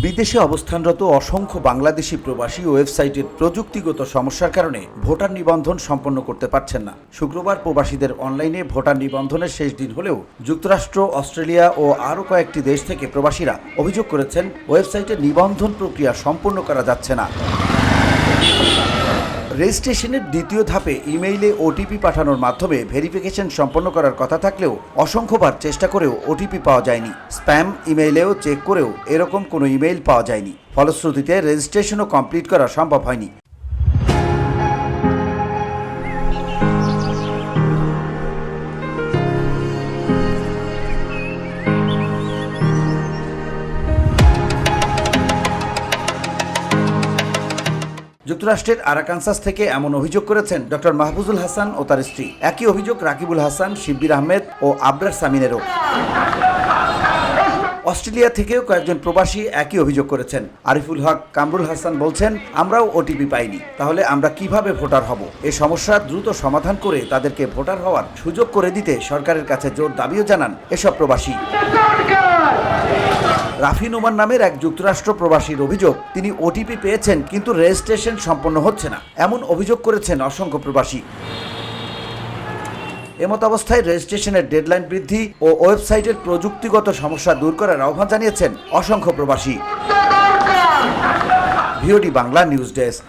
বিদেশে অবস্থানরত অসংখ্য বাংলাদেশি প্রবাসী ওয়েবসাইটের প্রযুক্তিগত সমস্যার কারণে ভোটার নিবন্ধন সম্পন্ন করতে পারছেন না। শুক্রবার প্রবাসীদের অনলাইনে ভোটার নিবন্ধনের শেষ দিন হলেও যুক্তরাষ্ট্র, অস্ট্রেলিয়া ও আরও কয়েকটি দেশ থেকে প্রবাসীরা অভিযোগ করেছেন ওয়েবসাইটে নিবন্ধন প্রক্রিয়া সম্পন্ন করা যাচ্ছে না। রেজিস্ট্রেশনের দ্বিতীয় ধাপে ইমেইলে ওটিপি পাঠানোর মাধ্যমে ভেরিফিকেশন সম্পন্ন করার কথা থাকলেও অসংখ্যবার চেষ্টা করেও ওটিপি পাওয়া যায়নি। স্প্যাম ইমেইলেও চেক করেও এরকম কোনো ইমেইল পাওয়া যায়নি। ফলশ্রুতিতে রেজিস্ট্রেশনও কমপ্লিট করা সম্ভব হয়নি। যুক্তরাষ্ট্রের আরাকানসাস থেকে এমন অভিযোগ করেছেন ডক্টর মাহফুজুল হাসান ও তার স্ত্রী। একই অভিযোগ রাকিবুল হাসান, শিব্বির আহমেদ ও আবরার সামিনেরও। অস্ট্রেলিয়া থেকেও কয়েকজন প্রবাসী একই অভিযোগ করেছেন। আরিফুল হক কামরুল হাসান বলছেন, আমরাও ওটিপি পাইনি, তাহলে আমরা কিভাবে ভোটার হব? এই সমস্যা দ্রুত সমাধান করে তাদেরকে ভোটার হওয়ার সুযোগ করে দিতে সরকারের কাছে জোর দাবিও জানান এসব প্রবাসী। রাফি নোমান নামের এক যুক্তরাষ্ট্র প্রবাসীর অভিযোগ, তিনি ওটিপি পেয়েছেন কিন্তু রেজিস্ট্রেশন সম্পন্ন হচ্ছে না, এমন অভিযোগ করেছেন অসংখ্য প্রবাসী। এমত অবস্থায় রেজিস্ট্রেশনের ডেডলাইন বৃদ্ধি ও ওয়েবসাইটের প্রযুক্তিগত সমস্যা দূর করার আহ্বান জানিয়েছেন অসংখ্য প্রবাসী। VOD Bangla news desk.